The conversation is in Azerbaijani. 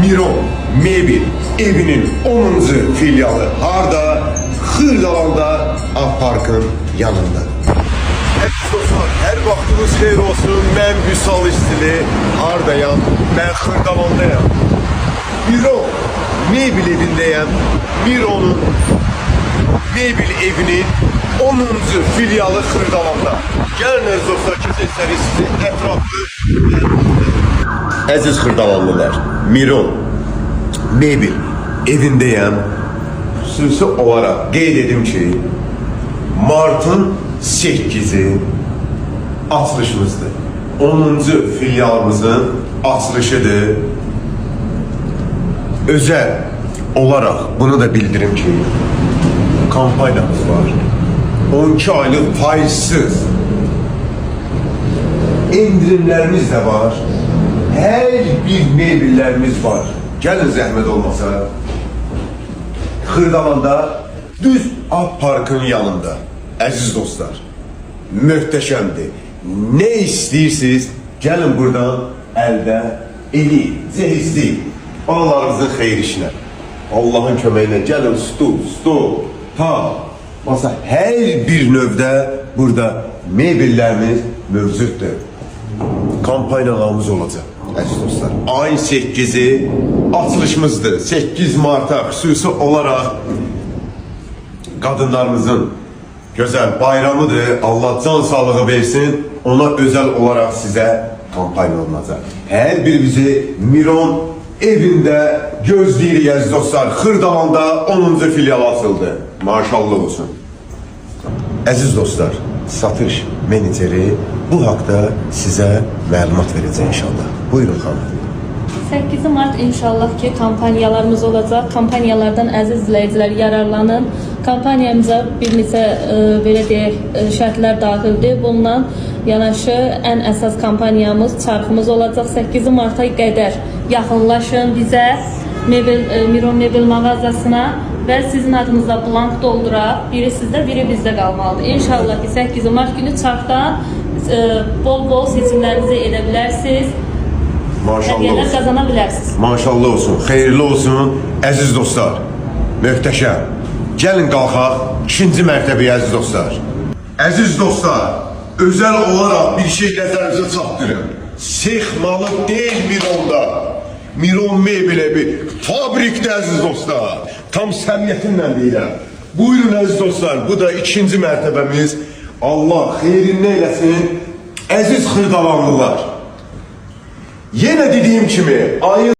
Miron Mebel evinin 10. filialı harda? Xırdalanda Aparkın yanında. Her vaxtınız xeyir olsun. Mən Vüsal İstili. Hardayam? Mən Xırdalandayam. Miron Mebel evindeyim. Miron'un Mebel evinin 10. filialı Xırdalanda. Gəlin əziz dostlar, keçək sizi ətraflı. Əziz Xırdalanlılar, Miron Mebel evindeyim. Xüsusi olarak qeyd edim ki, Martın 8-i açılışımızdır. 10. filialımızın açılışıdır. Özel olarak bunu da bildirim ki, kampanyamız var. 12 aylık faizsiz indirimlerimiz de var. Her bir mebellerimiz var. Gelin zəhmət olmasa. Xırdalanda düz Aparkın yanında. Əziz dostlar, möhtəşəmdir. Ne istiyorsunuz? Gelin buradan əldə eli, zehizli balalarımızın xeyir işinə. Allah'ın köməyinə gəlin stul, ta. Masa her bir növdə burada mebellərimiz mövcuddur. Kampanyalarımız olacaq. Əziz dostlar, ayın 8-i açılışımızdır. 8 Mart'a xüsusi olarak kadınlarımızın güzel bayramıdır. Allah can sağlığı versin. Ona özel olarak size kampanya olacaq. Her birimizi Miron evinde gözləyirik əziz dostlar. Xırdalanda 10. filial açıldı. Maşallah olsun. Əziz dostlar, satış meneceri bu haqda sizə məlumat verəcək inşallah. Buyurun xanım. 8 Mart inşallah ki kampanyalarımız olacak. Kampanyalardan əziz izləyicilər yararlanın. Kampanyamıza bir neçə belə deyək şərtlər daxildir. Bundan yanaşı ən əsas kampanyamız çarxımız olacaq. 8 Mart'a qədər yaxınlaşın bizə Miron Mebel mağazasına və sizin adınıza blank dolduraq. Biri sizdə, biri bizdə qalmalıdır. İnşallah ki 8 Mart günü çarxdan bol-bol seçimlərinizi edə bilərsiniz. Maşallah olsun. Kazanabilirsiniz. Maşallah olsun. Xeyirli olsun. Əziz dostlar. Möhtəşəm. Gəlin qalxaq. 2-ci mərtəbəyə əziz dostlar. Əziz dostlar, özel olarak bir şey nəzərinizə çatdırım. Sex malı deyil Miron'da. Miron Mebel evi fabrikdə əziz dostlar. Tam səmiyyətimlə deyirəm. Buyurun əziz dostlar. Bu da 2-ci mərtəbəmiz. Allah xeyrinə eləsin. Əziz Xırdalanlılar. Yine dediğim kimi ayın